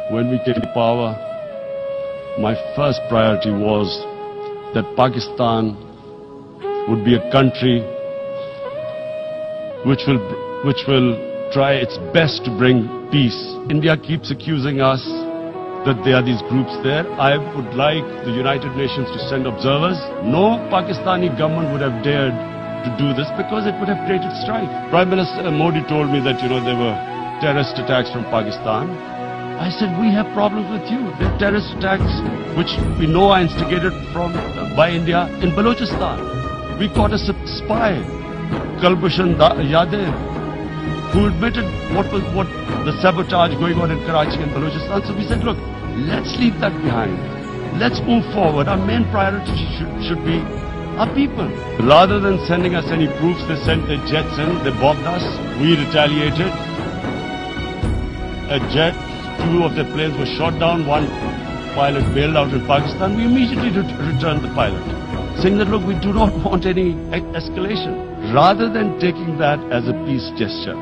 When we came to power, my first priority was that Pakistan would be a country which will try its best to bring peace. India keeps accusing us that there are these groups there. I would like the United Nations to send observers. No Pakistani government would have dared to do this because it would have created strife. Prime Minister Modi told me that, there were terrorist attacks from Pakistan. I said, we have problems with you. There are terrorist attacks which we know are instigated by India in Balochistan. We caught a spy, Kulbhushan Yadav, who admitted what the sabotage going on in Karachi and Balochistan. So we said, look, let's leave that behind. Let's move forward. Our main priority should be our people. Rather than sending us any proofs, they sent their jets in, they bombed us, we retaliated. A jet, 2 of their planes were shot down, 1 pilot bailed out in Pakistan. We immediately returned the pilot, saying that, look, we do not want any escalation. Rather than taking that as a peace gesture,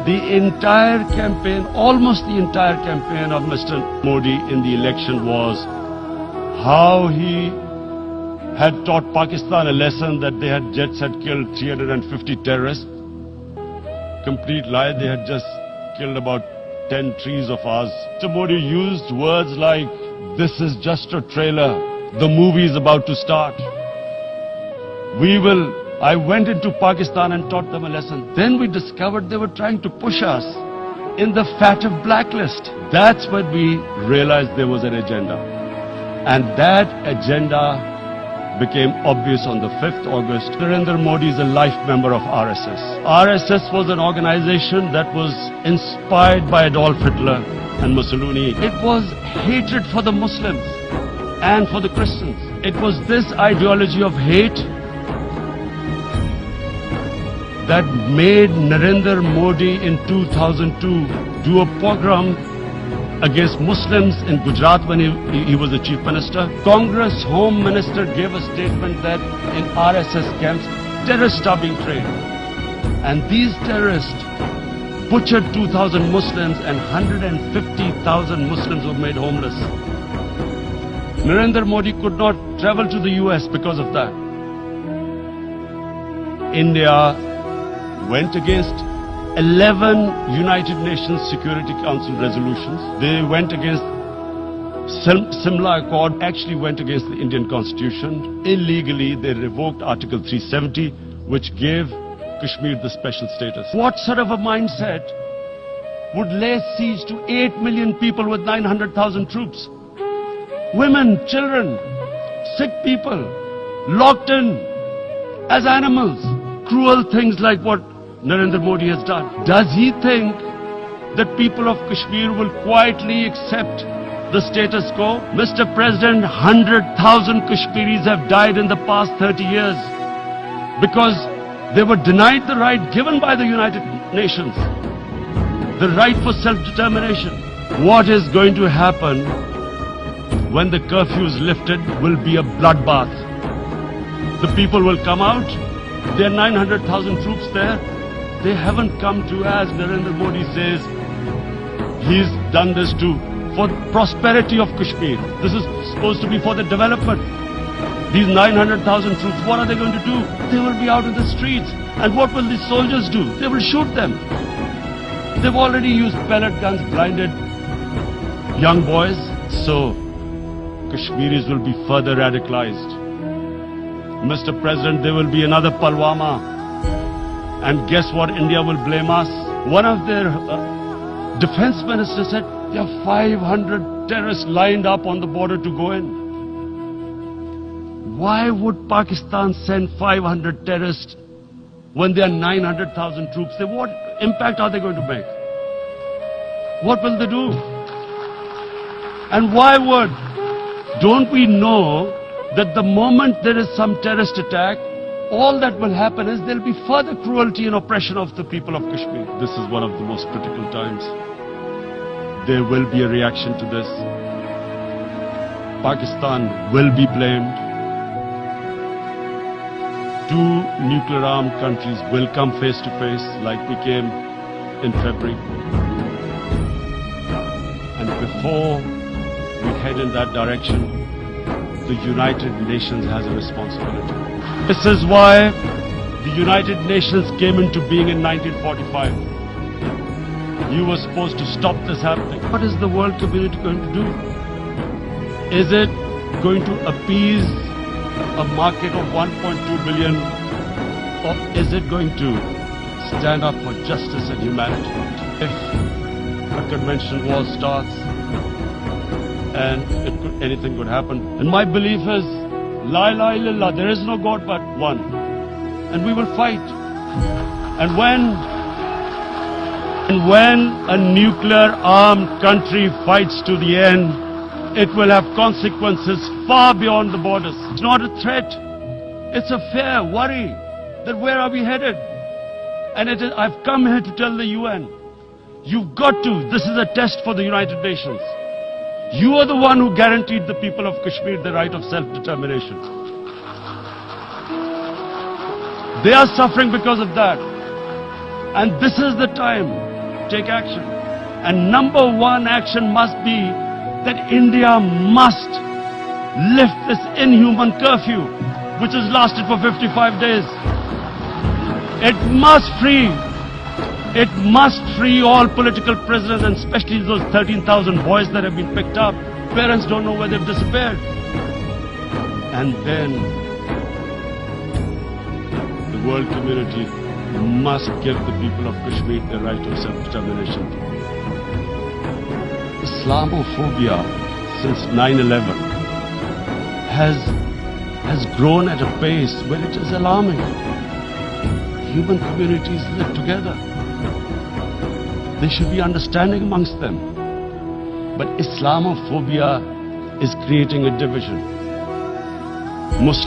the entire campaign, almost the entire campaign of Mr. Modi in the election was how he had taught Pakistan a lesson that jets had killed 350 terrorists. Complete lie, they had just killed about 10 trees of ours. Mr. Modi used words like, this is just a trailer, the movie is about to start. I went into Pakistan and taught them a lesson. Then we discovered they were trying to push us in the FATF blacklist. That's when we realized there was an agenda. And that agenda became obvious on the 5th August. Narendra Modi is a life member of RSS. RSS was an organization that was inspired by Adolf Hitler and Mussolini. It was hatred for the Muslims and for the Christians. It was this ideology of hate that made Narendra Modi in 2002 do a pogrom against Muslims in Gujarat when he was the chief minister. Congress Home Minister gave a statement that in RSS camps, terrorists are being trained. And these terrorists butchered 2,000 Muslims and 150,000 Muslims were made homeless. Narendra Modi could not travel to the US because of that. India went against 11 United Nations Security Council resolutions. They went against Simla Accord, actually went against the Indian Constitution. Illegally, they revoked Article 370, which gave Kashmir the special status. What sort of a mindset would lay siege to 8 million people with 900,000 troops? Women, children, sick people, locked in as animals. Cruel things like what Narendra Modi has done. Does he think that people of Kashmir will quietly accept the status quo? Mr. President, 100,000 Kashmiris have died in the past 30 years because they were denied the right given by the United Nations, the right for self-determination. What is going to happen when the curfew is lifted will be a bloodbath. The people will come out. There are 900,000 troops there. They haven't come to, as Narendra Modi says, he's done this for prosperity of Kashmir. This is supposed to be for the development. These 900,000 troops, what are they going to do? They will be out in the streets. And what will the soldiers do? They will shoot them. They've already used pellet guns, blinded young boys. So, Kashmiris will be further radicalized. Mr. President, there will be another Pulwama. And guess what? India will blame us. One of their defense ministers said, there are 500 terrorists lined up on the border to go in. Why would Pakistan send 500 terrorists when there are 900,000 troops? What impact are they going to make? What will they do? And why would? Don't we know that the moment there is some terrorist attack, all that will happen is there will be further cruelty and oppression of the people of Kashmir. This is one of the most critical times. There will be a reaction to this. Pakistan will be blamed. 2 nuclear-armed countries will come face to face like we came in February. before we head in that direction, the United Nations has a responsibility. This is why the United Nations came into being in 1945. You were supposed to stop this happening. What is the world community going to do? Is it going to appease a market of 1.2 billion, or is it going to stand up for justice and humanity? If a conventional war starts and anything could happen, and my belief is, La ilaha illallah, there is no God but one, and we will fight. And when a nuclear-armed country fights to the end, it will have consequences far beyond the borders. It's not a threat. It's a fair worry that where are we headed? And I've come here to tell the UN, you've got to. This is a test for the United Nations. You are the one who guaranteed the people of Kashmir the right of self-determination. They are suffering because of that. And this is the time to take action. And number one action must be that India must lift this inhuman curfew, which has lasted for 55 days. It must free all political prisoners, and especially those 13,000 boys that have been picked up. Parents don't know where they've disappeared. And then the world community must give the people of Kashmir the right of self-determination. Islamophobia since 9/11 has grown at a pace where it is alarming. Human communities live together. There should be understanding amongst them. But Islamophobia is creating a division. Muslim